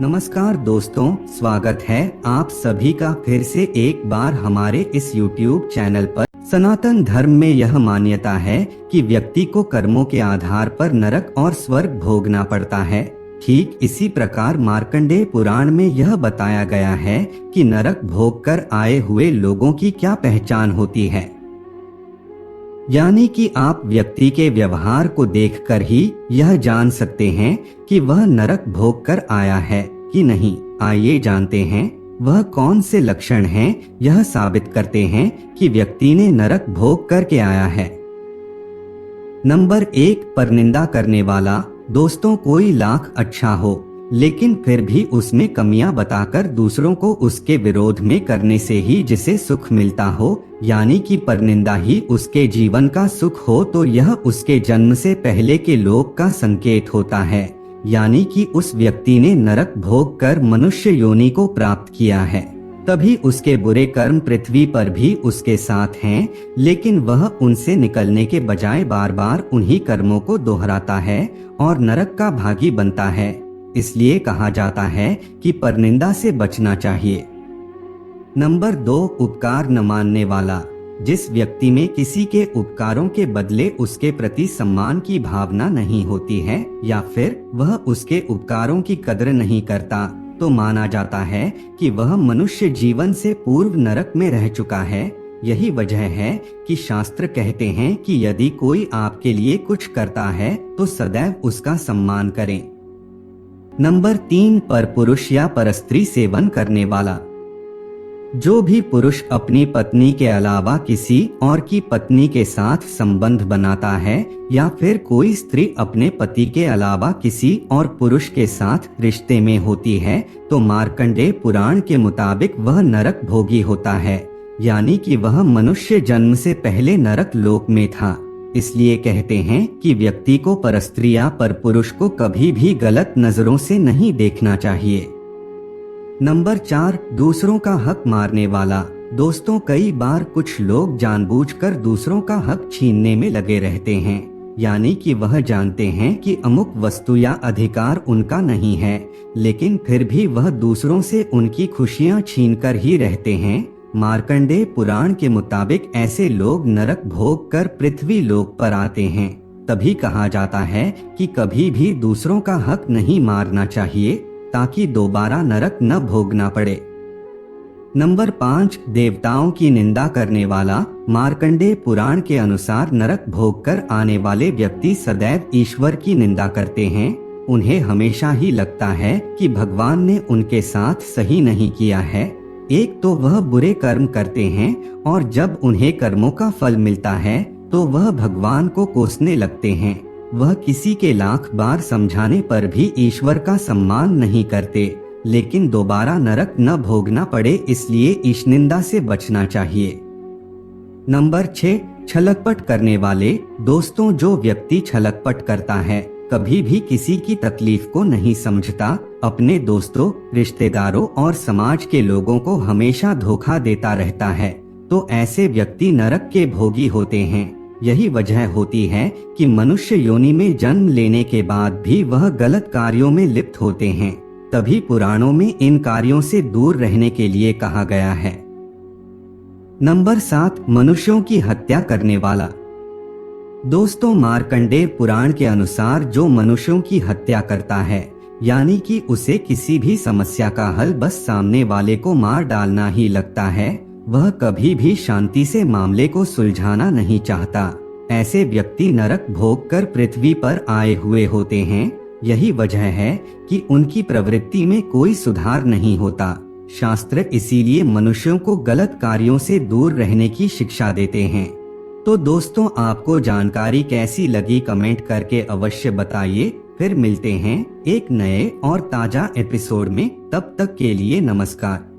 नमस्कार दोस्तों, स्वागत है आप सभी का फिर से एक बार हमारे इस YouTube चैनल पर। सनातन धर्म में यह मान्यता है कि व्यक्ति को कर्मों के आधार पर नरक और स्वर्ग भोगना पड़ता है। ठीक इसी प्रकार मार्कंडेय पुराण में यह बताया गया है कि नरक भोग कर आए हुए लोगों की क्या पहचान होती है। यानी कि आप व्यक्ति के व्यवहार को देखकर ही यह जान सकते हैं कि वह नरक भोग कर आया है कि नहीं। आइए जानते हैं वह कौन से लक्षण हैं यह साबित करते हैं कि व्यक्ति ने नरक भोग करके आया है। नंबर 1, परनिंदा करने वाला। दोस्तों, कोई लाख अच्छा हो लेकिन फिर भी उसमें कमियां बताकर दूसरों को उसके विरोध में करने से ही जिसे सुख मिलता हो, यानी कि परनिंदा ही उसके जीवन का सुख हो, तो यह उसके जन्म से पहले के लोक का संकेत होता है। यानी कि उस व्यक्ति ने नरक भोग कर मनुष्य योनि को प्राप्त किया है। तभी उसके बुरे कर्म पृथ्वी पर भी उसके साथ हैं, लेकिन वह उनसे निकलने के बजाय बार बार उन्हीं कर्मों को दोहराता है और नरक का भागी बनता है। इसलिए कहा जाता है कि परनिंदा से बचना चाहिए। नंबर 2, उपकार न मानने वाला। जिस व्यक्ति में किसी के उपकारों के बदले उसके प्रति सम्मान की भावना नहीं होती है या फिर वह उसके उपकारों की कदर नहीं करता, तो माना जाता है कि वह मनुष्य जीवन से पूर्व नरक में रह चुका है। यही वजह है कि शास्त्र कहते हैं कि यदि कोई आपके लिए कुछ करता है तो सदैव उसका सम्मान करें। नंबर 3, परपुरुष या परस्त्री सेवन करने वाला। जो भी पुरुष अपनी पत्नी के अलावा किसी और की पत्नी के साथ संबंध बनाता है या फिर कोई स्त्री अपने पति के अलावा किसी और पुरुष के साथ रिश्ते में होती है, तो मार्कंडेय पुराण के मुताबिक वह नरक भोगी होता है। यानी कि वह मनुष्य जन्म से पहले नरक लोक में था। इसलिए कहते हैं कि व्यक्ति को परस्त्री या परपुरुष को कभी भी गलत नजरों से नहीं देखना चाहिए। नंबर 4, दूसरों का हक मारने वाला। दोस्तों, कई बार कुछ लोग जानबूझकर दूसरों का हक छीनने में लगे रहते हैं। यानी कि वह जानते हैं कि अमुक वस्तु या अधिकार उनका नहीं है, लेकिन फिर भी वह दूसरों से उनकी खुशियां छीनकर ही रहते हैं। मार्कंडेय पुराण के मुताबिक ऐसे लोग नरक भोग कर पृथ्वी लोक पर आते हैं। तभी कहा जाता है कि कभी भी दूसरों का हक नहीं मारना चाहिए ताकि दोबारा नरक न भोगना पड़े। नंबर 5, देवताओं की निंदा करने वाला। मार्कंडेय पुराण के अनुसार नरक भोग कर आने वाले व्यक्ति सदैव ईश्वर की निंदा करते हैं। उन्हें हमेशा ही लगता है कि भगवान ने उनके साथ सही नहीं किया है। एक तो वह बुरे कर्म करते हैं और जब उन्हें कर्मों का फल मिलता है तो वह भगवान को कोसने लगते हैं। वह किसी के लाख बार समझाने पर भी ईश्वर का सम्मान नहीं करते, लेकिन दोबारा नरक न भोगना पड़े इसलिए ईशनिंदा से बचना चाहिए। नंबर 6, छलकपट करने वाले। दोस्तों, जो व्यक्ति छलकपट करता है कभी भी किसी की तकलीफ को नहीं समझता, अपने दोस्तों, रिश्तेदारों और समाज के लोगों को हमेशा धोखा देता रहता है, तो ऐसे व्यक्ति नरक के भोगी होते हैं। यही वजह होती है कि मनुष्य योनि में जन्म लेने के बाद भी वह गलत कार्यों में लिप्त होते हैं। तभी पुराणों में इन कार्यों से दूर रहने के लिए कहा गया है। नंबर 7, मनुष्यों की हत्या करने वाला। दोस्तों, मार्कंडेय पुराण के अनुसार जो मनुष्यों की हत्या करता है, यानी कि उसे किसी भी समस्या का हल बस सामने वाले को मार डालना ही लगता है, वह कभी भी शांति से मामले को सुलझाना नहीं चाहता। ऐसे व्यक्ति नरक भोग कर पृथ्वी पर आए हुए होते हैं। यही वजह है कि उनकी प्रवृत्ति में कोई सुधार नहीं होता। शास्त्र इसीलिए मनुष्यों को गलत कार्यों से दूर रहने की शिक्षा देते हैं। तो दोस्तों, आपको जानकारी कैसी लगी कमेंट करके अवश्य बताइए। फिर मिलते हैं एक नए और ताजा एपिसोड में। तब तक के लिए नमस्कार।